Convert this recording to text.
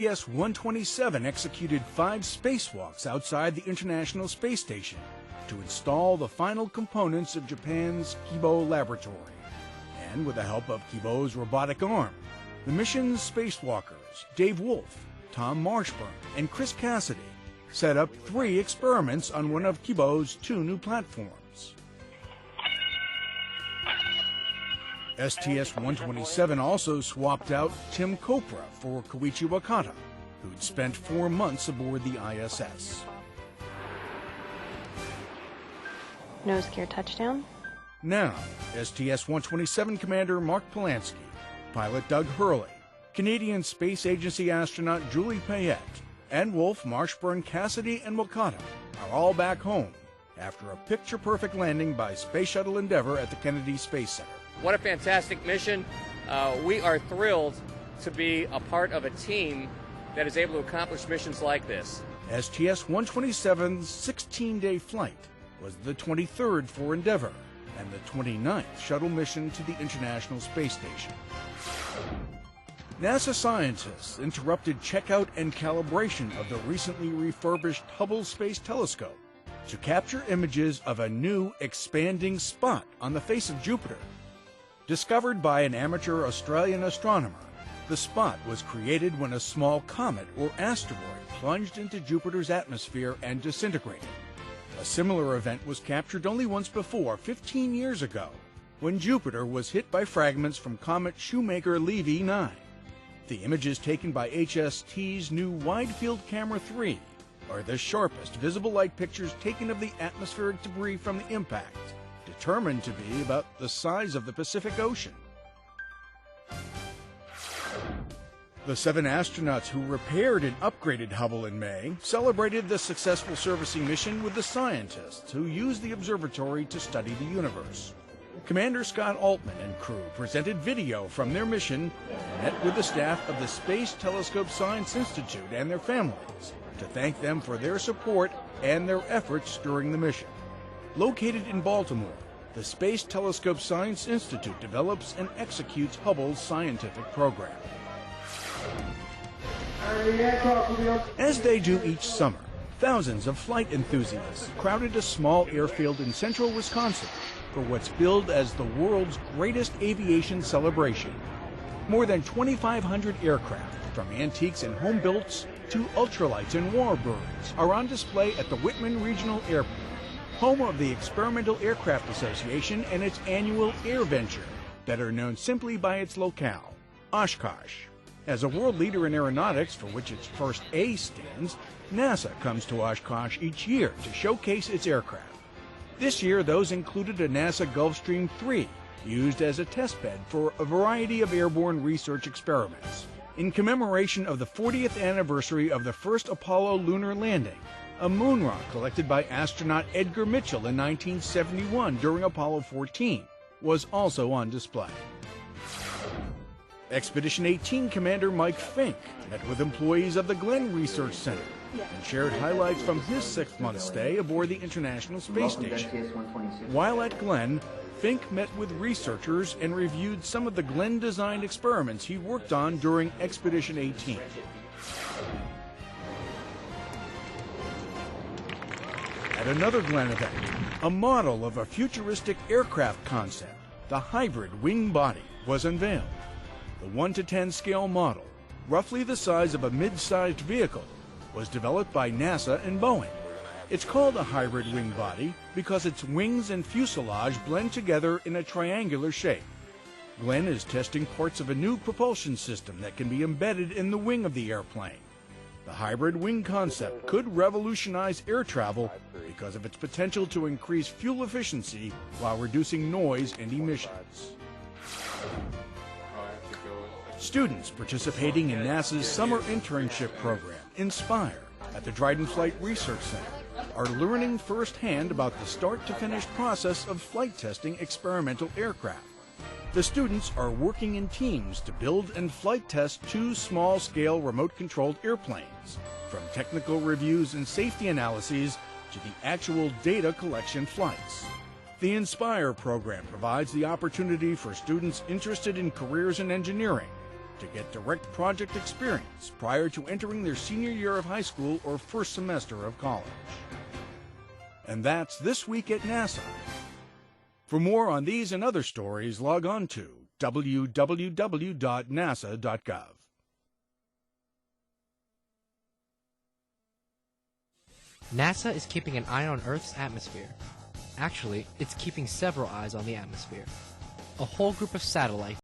STS-127 executed 5 spacewalks outside the International Space Station to install the final components of Japan's Kibo laboratory. And with the help of Kibo's robotic arm, the mission's spacewalkers, Dave Wolf, Tom Marshburn, and Chris Cassidy, set up 3 experiments on one of Kibo's 2 new platforms. STS-127 also swapped out Tim Kopra for Koichi Wakata, who'd spent 4 months aboard the ISS. Nose gear touchdown. Now, STS-127 Commander Mark Polanski, pilot Doug Hurley, Canadian Space Agency astronaut Julie Payette, and Wolf, Marshburn, Cassidy, and Wakata are all back home after a picture-perfect landing by Space Shuttle Endeavour at the Kennedy Space Center. What a fantastic mission. We are thrilled to be a part of a team that is able to accomplish missions like this. STS-127's 16-day flight was the 23rd for Endeavour and the 29th shuttle mission to the International Space Station. NASA scientists interrupted checkout and calibration of the recently refurbished Hubble Space Telescope to capture images of a new expanding spot on the face of Jupiter. Discovered by an amateur Australian astronomer, the spot was created when a small comet or asteroid plunged into Jupiter's atmosphere and disintegrated. A similar event was captured only once before, 15 years ago, when Jupiter was hit by fragments from comet Shoemaker-Levy 9. The images taken by HST's new Wide Field Camera 3 are the sharpest visible light pictures taken of the atmospheric debris from the impact, determined to be about the size of the Pacific Ocean. The 7 astronauts who repaired and upgraded Hubble in May celebrated the successful servicing mission with the scientists who used the observatory to study the universe. Commander Scott Altman and crew presented video from their mission and met with the staff of the Space Telescope Science Institute and their families to thank them for their support and their efforts during the mission. Located in Baltimore, the Space Telescope Science Institute develops and executes Hubble's scientific program. As they do each summer, thousands of flight enthusiasts crowded a small airfield in central Wisconsin for what's billed as the world's greatest aviation celebration. More than 2,500 aircraft, from antiques and home builts to ultralights and warbirds, are on display at the Whitman Regional Airport, home of the Experimental Aircraft Association and its annual Air Venture, better known simply by its locale, Oshkosh. As a world leader in aeronautics, for which its first A stands, NASA comes to Oshkosh each year to showcase its aircraft. This year, those included a NASA Gulfstream 3, used as a testbed for a variety of airborne research experiments. In commemoration of the 40th anniversary of the first Apollo lunar landing, a moon rock collected by astronaut Edgar Mitchell in 1971 during Apollo 14 was also on display. Expedition 18 Commander Mike Fink met with employees of the Glenn Research Center and shared highlights from his 6-month stay aboard the International Space Station. While at Glenn, Fink met with researchers and reviewed some of the Glenn-designed experiments he worked on during Expedition 18. At another Glenn event, a model of a futuristic aircraft concept, the hybrid wing body, was unveiled. The 1:10 scale model, roughly the size of a mid-sized vehicle, was developed by NASA and Boeing. It's called a hybrid wing body because its wings and fuselage blend together in a triangular shape. Glenn is testing parts of a new propulsion system that can be embedded in the wing of the airplane. The hybrid wing concept could revolutionize air travel because of its potential to increase fuel efficiency while reducing noise and emissions. Students participating in NASA's summer internship program, INSPIRE, at the Dryden Flight Research Center, are learning firsthand about the start-to-finish process of flight testing experimental aircraft. The students are working in teams to build and flight test 2 small-scale remote-controlled airplanes, from technical reviews and safety analyses to the actual data collection flights. The INSPIRE program provides the opportunity for students interested in careers in engineering, to get direct project experience prior to entering their senior year of high school or first semester of college. And that's This Week at NASA. For more on these and other stories, log on to www.nasa.gov. NASA is keeping an eye on Earth's atmosphere. Actually, it's keeping several eyes on the atmosphere. A whole group of satellites